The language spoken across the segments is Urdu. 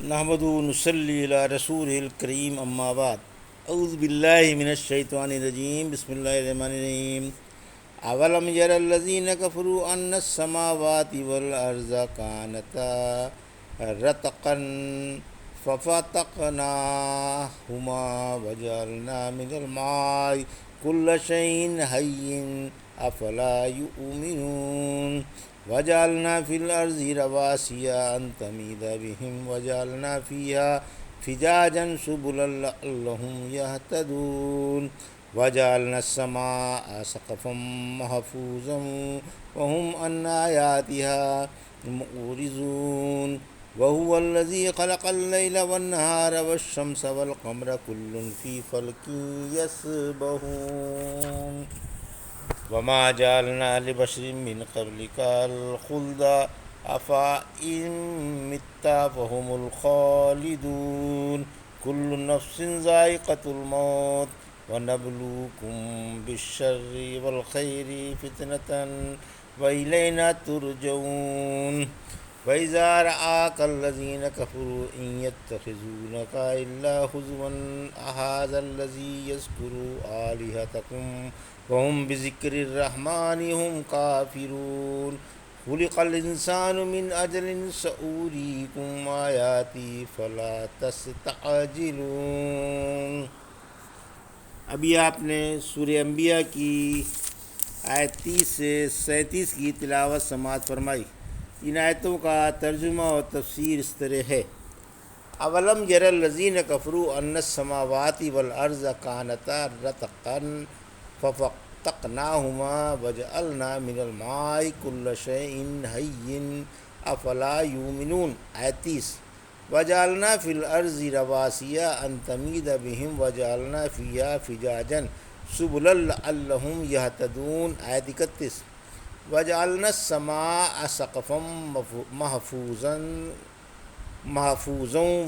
نحمد نصلی علی رسول الکریم اما بعد اعوذ باللہ من الشیطان الرجیم بسم اللہ الرحمن الرحیم اولم یر الذین کفروا ان السماوات والارض کانتا رتقا ففتقناہما وجعلنا من الماء کل شیء حی افلا یؤمنون وجعلنا فی الارض رواسی ان تمید بهم وجعلنا فیہا فجاجا سبلا لعلہم یہتدون وجعلنا السماء سقفا محفوظا وهم عن آیاتها معرضون وهو الذی خلق اللیل والنہار والشمس والقمر کل فی فلک یسبحون وما جعلنا لبشر من قبلك الخلد أفإن مت فهم الخالدون كل نفس ذائقة الموت ونبلوكم بالشر والخير فتنة وإلينا ترجعون وإذا رآك الذين كفروا إن يتخذونك إلا هزوا أهذا الذي يذكر آلهتكم وهم بذكر الرحمن هم كافرون خلق الإنسان من أجل سأريكم آياتي فلا تستعجلون۔ ابھی آپ نے سورہ انبیاء کی آیت 30 سے 37 کی تلاوت سماعت فرمائی۔ ان آیتوں کا ترجمہ اور تفسیر اس طرح ہے: اولم یر الذین کفروا ان السماوات والارض کانتا رتقا ففتقناہما وجعلنا من الماء کل شیء حی افلا یؤمنون۔ آیت 30: وجعلنا فی الارض رواسی ان تمید بهم وجعلنا فیہا فجاجا سبلا لعلہم یہتدون۔ آیت 31: وجعلنا السماء سقفا محفوظا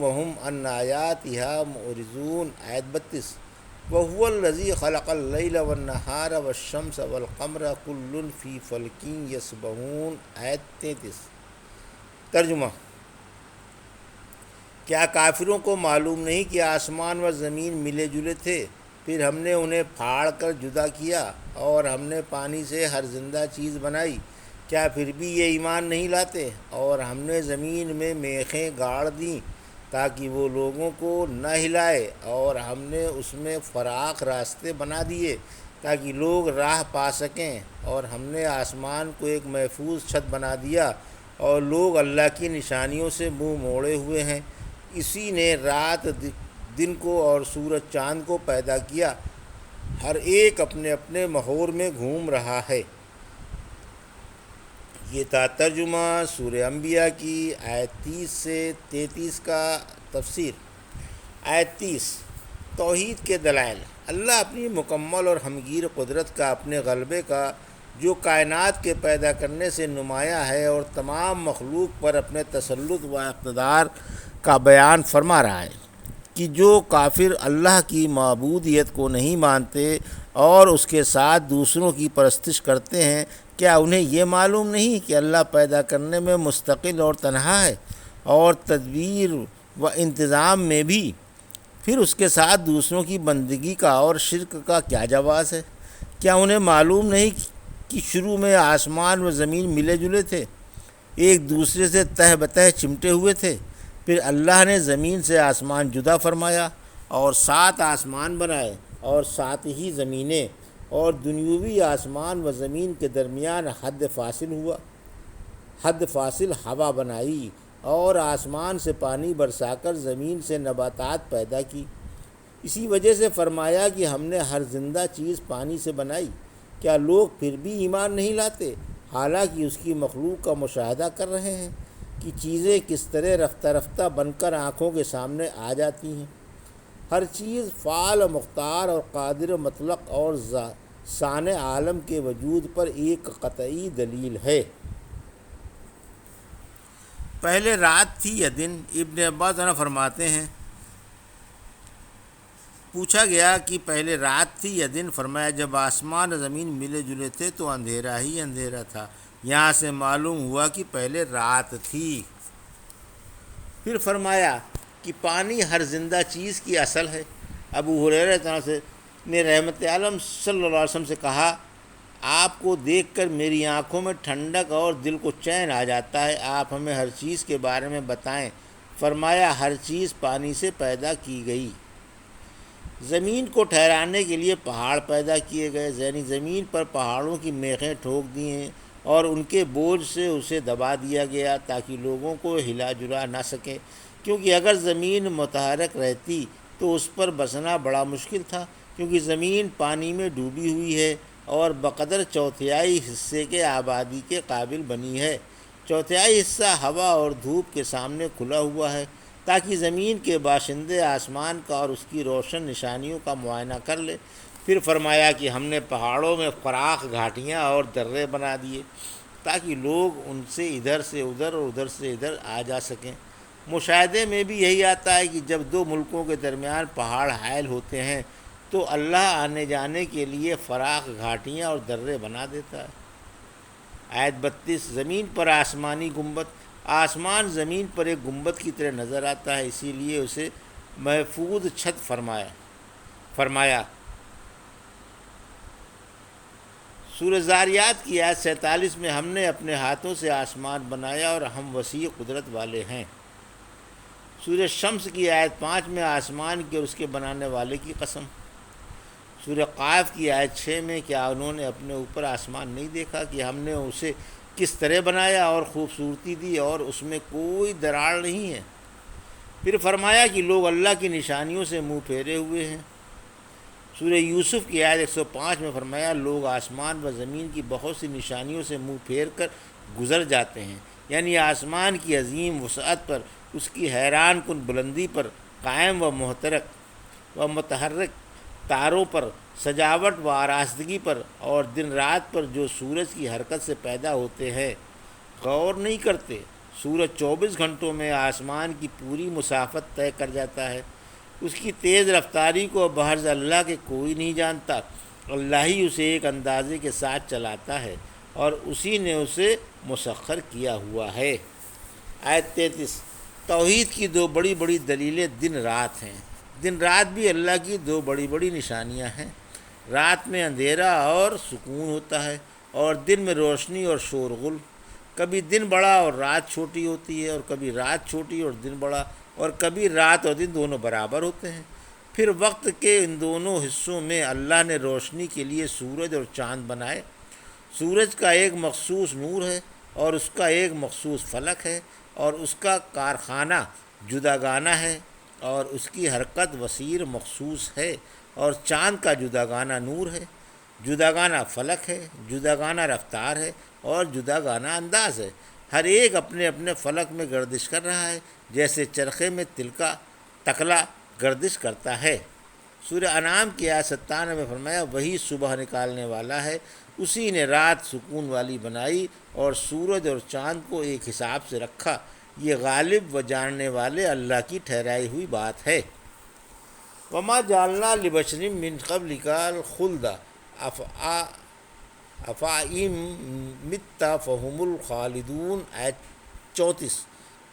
وهم عن آیاتها معرضون۔ آیت 32: وهو الذی خلق اللیل والنہار والشمس والقمر کل فی فلک یسبحون۔ آیت 33۔ ترجمہ: کیا کافروں کو معلوم نہیں کہ آسمان و زمین ملے جلے تھے، پھر ہم نے انہیں پھاڑ کر جدا کیا اور ہم نے پانی سے ہر زندہ چیز بنائی؟ کیا پھر بھی یہ ایمان نہیں لاتے؟ اور ہم نے زمین میں میخیں گاڑ دیں تاکہ وہ لوگوں کو نہ ہلائے، اور ہم نے اس میں فراخ راستے بنا دیے تاکہ لوگ راہ پا سکیں، اور ہم نے آسمان کو ایک محفوظ چھت بنا دیا اور لوگ اللہ کی نشانیوں سے منہ موڑے ہوئے ہیں۔ اسی نے رات دن کو اور سورج چاند کو پیدا کیا، ہر ایک اپنے اپنے محور میں گھوم رہا ہے۔ یہ تھا ترجمہ سورہ انبیاء کی آیت 30 سے 33 کا تفسیر۔ آیت 30: توحید کے دلائل۔ اللہ اپنی مکمل اور ہمگیر قدرت کا، اپنے غلبے کا، جو کائنات کے پیدا کرنے سے نمایاں ہے، اور تمام مخلوق پر اپنے تسلط و اقتدار کا بیان فرما رہا ہے کہ جو کافر اللہ کی معبودیت کو نہیں مانتے اور اس کے ساتھ دوسروں کی پرستش کرتے ہیں، کیا انہیں یہ معلوم نہیں کہ اللہ پیدا کرنے میں مستقل اور تنہا ہے، اور تدبیر و انتظام میں بھی؟ پھر اس کے ساتھ دوسروں کی بندگی کا اور شرک کا کیا جواز ہے؟ کیا انہیں معلوم نہیں کہ شروع میں آسمان و زمین ملے جلے تھے، ایک دوسرے سے تہ بتہ چمٹے ہوئے تھے؟ پھر اللہ نے زمین سے آسمان جدا فرمایا اور 7 آسمان بنائے، اور 7 ہی زمینیں، اور دنیوی آسمان و زمین کے درمیان حد فاصل ہوا بنائی، اور آسمان سے پانی برسا کر زمین سے نباتات پیدا کی۔ اسی وجہ سے فرمایا کہ ہم نے ہر زندہ چیز پانی سے بنائی۔ کیا لوگ پھر بھی ایمان نہیں لاتے، حالانکہ اس کی مخلوق کا مشاہدہ کر رہے ہیں کہ چیزیں کس طرح رفتہ رفتہ بن کر آنکھوں کے سامنے آ جاتی ہیں؟ ہر چیز فعال و مختار اور قادر و مطلق اور صانع عالم کے وجود پر ایک قطعی دلیل ہے۔ پہلے رات تھی یا دن؟ ابن عباس فرماتے ہیں، پوچھا گیا کہ پہلے رات تھی یا دن؟ فرمایا جب آسمان و زمین ملے جلے تھے تو اندھیرا ہی اندھیرا تھا۔ یہاں سے معلوم ہوا کہ پہلے رات تھی۔ پھر فرمایا کہ پانی ہر زندہ چیز کی اصل ہے۔ ابو ہریرہ سے نے رحمت عالم صلی اللہ علیہ وسلم سے کہا، آپ کو دیکھ کر میری آنکھوں میں ٹھنڈک اور دل کو چین آ جاتا ہے، آپ ہمیں ہر چیز کے بارے میں بتائیں۔ فرمایا ہر چیز پانی سے پیدا کی گئی۔ زمین کو ٹھہرانے کے لیے پہاڑ پیدا کیے گئے، یعنی زمین پر پہاڑوں کی میخیں ٹھوک دی ہیں اور ان کے بوجھ سے اسے دبا دیا گیا تاکہ لوگوں کو ہلا جلا نہ سکے، کیونکہ اگر زمین متحرک رہتی تو اس پر بسنا بڑا مشکل تھا، کیونکہ زمین پانی میں ڈوبی ہوئی ہے اور بقدر چوتھائی حصے کے آبادی کے قابل بنی ہے۔ چوتھائی حصہ ہوا اور دھوپ کے سامنے کھلا ہوا ہے تاکہ زمین کے باشندے آسمان کا اور اس کی روشن نشانیوں کا معائنہ کر لے۔ پھر فرمایا کہ ہم نے پہاڑوں میں فراخ گھاٹیاں اور درے بنا دیے تاکہ لوگ ان سے ادھر سے ادھر اور ادھر سے ادھر آ جا سکیں۔ مشاہدے میں بھی یہی آتا ہے کہ جب دو ملکوں کے درمیان پہاڑ حائل ہوتے ہیں تو اللہ آنے جانے کے لیے فراخ گھاٹیاں اور درے بنا دیتا ہے۔ آیت 32، زمین پر آسمانی گنبد۔ آسمان زمین پر ایک گنبد کی طرح نظر آتا ہے، اسی لیے اسے محفوظ چھت فرمایا۔ سورہ زاریات کی آیت 47 میں ہم نے اپنے ہاتھوں سے آسمان بنایا اور ہم وسیع قدرت والے ہیں۔ سورہ شمس کی آیت 5 میں آسمان کی اور اس کے بنانے والے کی قسم۔ سورہ قاف کی آیت 6 میں کیا انہوں نے اپنے اوپر آسمان نہیں دیکھا کہ ہم نے اسے کس طرح بنایا اور خوبصورتی دی اور اس میں کوئی دراڑ نہیں ہے۔ پھر فرمایا کہ لوگ اللہ کی نشانیوں سے منہ پھیرے ہوئے ہیں۔ سورہ یوسف کی آیت 105 میں فرمایا لوگ آسمان و زمین کی بہت سی نشانیوں سے منہ پھیر کر گزر جاتے ہیں، یعنی آسمان کی عظیم وسعت پر، اس کی حیران کن بلندی پر، قائم و محترک و متحرک تاروں پر، سجاوٹ و آراستگی پر اور دن رات پر جو سورج کی حرکت سے پیدا ہوتے ہیں غور نہیں کرتے۔ سورج 24 گھنٹوں میں آسمان کی پوری مسافت طے کر جاتا ہے۔ اس کی تیز رفتاری کو بحرز اللہ کے کوئی نہیں جانتا، اللہ ہی اسے ایک اندازے کے ساتھ چلاتا ہے اور اسی نے اسے مسخر کیا ہوا ہے۔ آیت 33، توحید کی دو بڑی بڑی دلیلیں دن رات ہیں۔ دن رات بھی اللہ کی دو بڑی بڑی نشانیاں ہیں۔ رات میں اندھیرا اور سکون ہوتا ہے اور دن میں روشنی اور شور غل۔ کبھی دن بڑا اور رات چھوٹی ہوتی ہے اور کبھی رات چھوٹی اور دن بڑا، اور کبھی رات اور دن دونوں برابر ہوتے ہیں۔ پھر وقت کے ان دونوں حصوں میں اللہ نے روشنی کے لیے سورج اور چاند بنائے۔ سورج کا ایک مخصوص نور ہے اور اس کا ایک مخصوص فلک ہے اور اس کا کارخانہ جداگانہ ہے اور اس کی حرکت وسیع مخصوص ہے، اور چاند کا جداگانہ نور ہے، جداگانہ فلک ہے، جداگانہ رفتار ہے اور جداگانہ انداز ہے۔ ہر ایک اپنے اپنے فلک میں گردش کر رہا ہے، جیسے چرخے میں تکلا گردش کرتا ہے۔ سورہ انعام کی آیت 97 میں فرمایا وہی صبح نکالنے والا ہے، اسی نے رات سکون والی بنائی اور سورج اور چاند کو ایک حساب سے رکھا، یہ غالب و جاننے والے اللہ کی ٹھہرائی ہوئی بات ہے۔ وما جعلنا لبشر من قبلک الخلد افإن مت فهم الخالدون۔ آیت 34،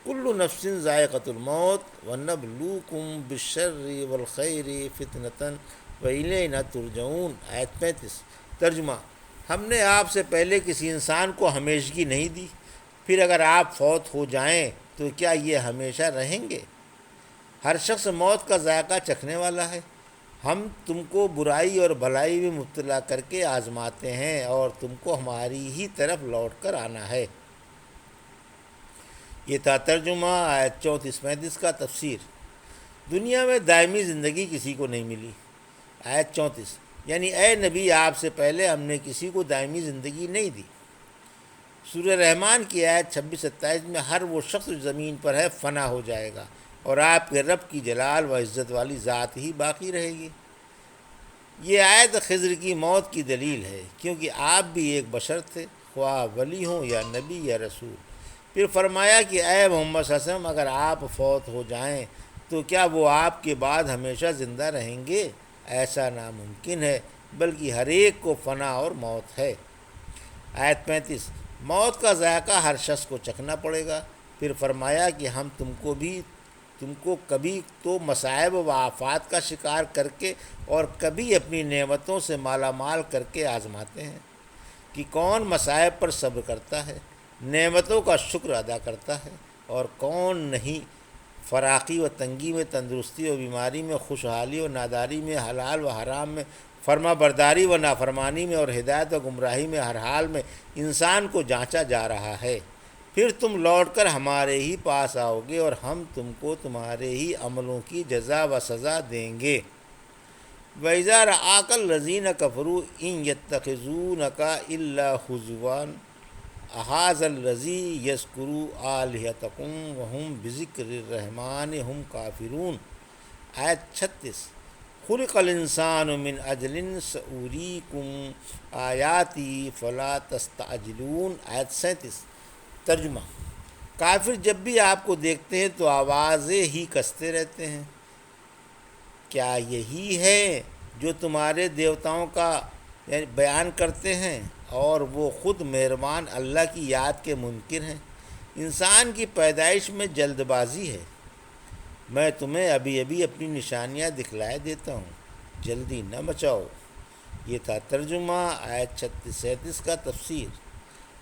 کل نفس ذائقۃ الموت ونبلوکم بالشر والخیر فتنۃ والینا ترجعون۔ آیت 35، ترجمہ، ہم نے آپ سے پہلے کسی انسان کو ہمیشگی نہیں دی، پھر اگر آپ فوت ہو جائیں تو کیا یہ ہمیشہ رہیں گے؟ ہر شخص موت کا ذائقہ چکھنے والا ہے۔ ہم تم کو برائی اور بھلائی میں مبتلا کر کے آزماتے ہیں اور تم کو ہماری ہی طرف لوٹ کر آنا ہے۔ یہ تھا ترجمہ آیت 34-35 کا تفسیر۔ دنیا میں دائمی زندگی کسی کو نہیں ملی۔ آیت 34، یعنی اے نبی آپ سے پہلے ہم نے کسی کو دائمی زندگی نہیں دی۔ سورہ رحمان کی آیت 26-27 میں ہر وہ شخص جو زمین پر ہے فنا ہو جائے گا اور آپ کے رب کی جلال و عزت والی ذات ہی باقی رہے گی۔ یہ آیت خضر کی موت کی دلیل ہے، کیونکہ آپ بھی ایک بشر تھے، خواہ ولی ہوں یا نبی یا رسول۔ پھر فرمایا کہ اے محمد صلی اللہ علیہ وسلم اگر آپ فوت ہو جائیں تو کیا وہ آپ کے بعد ہمیشہ زندہ رہیں گے؟ ایسا ناممکن ہے، بلکہ ہر ایک کو فنا اور موت ہے۔ آیت 35، موت کا ذائقہ ہر شخص کو چکھنا پڑے گا، پھر فرمایا کہ ہم تم کو کبھی تو مصائب و آفات کا شکار کر کے اور کبھی اپنی نعمتوں سے مالا مال کر کے آزماتے ہیں کہ کون مصائب پر صبر کرتا ہے، نعمتوں کا شکر ادا کرتا ہے، اور کون نہیں فراقی و تنگی میں، تندرستی و بیماری میں، خوشحالی و ناداری میں، حلال و حرام میں، فرما برداری و نافرمانی میں، اور ہدایت و گمراہی میں، ہر حال میں انسان کو جانچا جا رہا ہے۔ پھر تم لوٹ کر ہمارے ہی پاس آؤ گے اور ہم تم کو تمہارے ہی عملوں کی جزا و سزا دیں گے۔ وَإِذَا رَآكَ الَّذِينَ كَفَرُوا إِن يَتَّخِذُونَكَ إِلَّا هُزُوًا أَهَٰذَا الَّذِي يَذْكُرُ آلِهَتَكُمْ وَهُمْ بِذِكْرِ الرَّحْمَٰنِ هُمْ كَافِرُونَ۔ آیت 36۔ خلق الانسان من اجل سأریکم آیاتی فلا تستعجلون۔ آیت 37۔ ترجمہ: کافر جب بھی آپ کو دیکھتے ہیں تو آوازیں ہی کستے رہتے ہیں، کیا یہی ہے جو تمہارے دیوتاؤں کا بیان کرتے ہیں اور وہ خود مہربان اللہ کی یاد کے منکر ہیں۔ انسان کی پیدائش میں جلد بازی ہے، میں تمہیں ابھی ابھی اپنی نشانیاں دکھلائے دیتا ہوں، جلدی نہ مچاؤ۔ یہ تھا ترجمہ آیت 36-37 کا تفسیر۔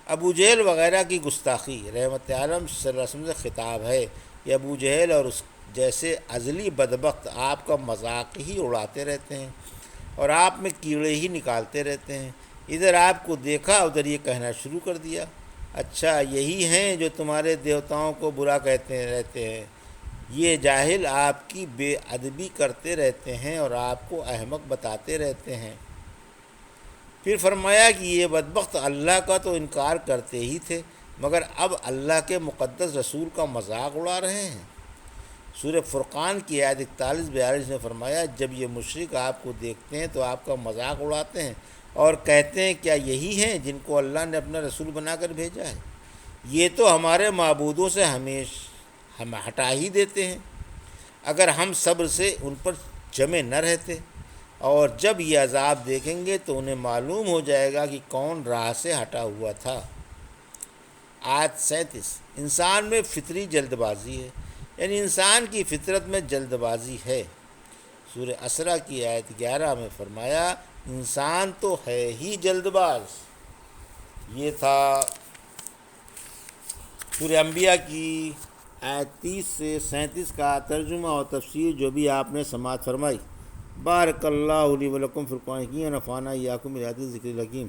ابو جہل وغیرہ کی گستاخی رحمت عالم صلی اللہ علیہ وسلم سے خطاب ہے۔ یہ ابو جہل اور اس جیسے ازلی بدبخت آپ کا مذاق ہی اڑاتے رہتے ہیں اور آپ میں کیڑے ہی نکالتے رہتے ہیں۔ ادھر آپ کو دیکھا، ادھر یہ کہنا شروع کر دیا، اچھا یہی ہیں جو تمہارے دیوتاؤں کو برا کہتے رہتے ہیں۔ یہ جاہل آپ کی بے ادبی کرتے رہتے ہیں اور آپ کو احمق بتاتے رہتے ہیں۔ پھر فرمایا کہ یہ بدبخت اللہ کا تو انکار کرتے ہی تھے، مگر اب اللہ کے مقدس رسول کا مذاق اڑا رہے ہیں۔ سورہ فرقان کی آیت 41-42 میں فرمایا، جب یہ مشرک آپ کو دیکھتے ہیں تو آپ کا مذاق اڑاتے ہیں اور کہتے ہیں کیا یہی ہیں جن کو اللہ نے اپنا رسول بنا کر بھیجا ہے؟ یہ تو ہمارے معبودوں سے ہم ہٹا ہی دیتے ہیں اگر ہم صبر سے ان پر جمے نہ رہتے، اور جب یہ عذاب دیکھیں گے تو انہیں معلوم ہو جائے گا کہ کون راہ سے ہٹا ہوا تھا۔ آیت 37۔ انسان میں فطری جلد بازی ہے، یعنی انسان کی فطرت میں جلد بازی ہے۔ سورہ اسرا کی آیت 11 میں فرمایا، انسان تو ہے ہی جلد باز۔ یہ تھا سورہ انبیاء کی آیت 30 سے 37 کا ترجمہ اور تفسیر جو بھی آپ نے سماعت فرمائی۔ بارک اللہ لی و لکم فی القرآن الحکیم ونفعنی وایاکم بآیات الذکر الحکیم۔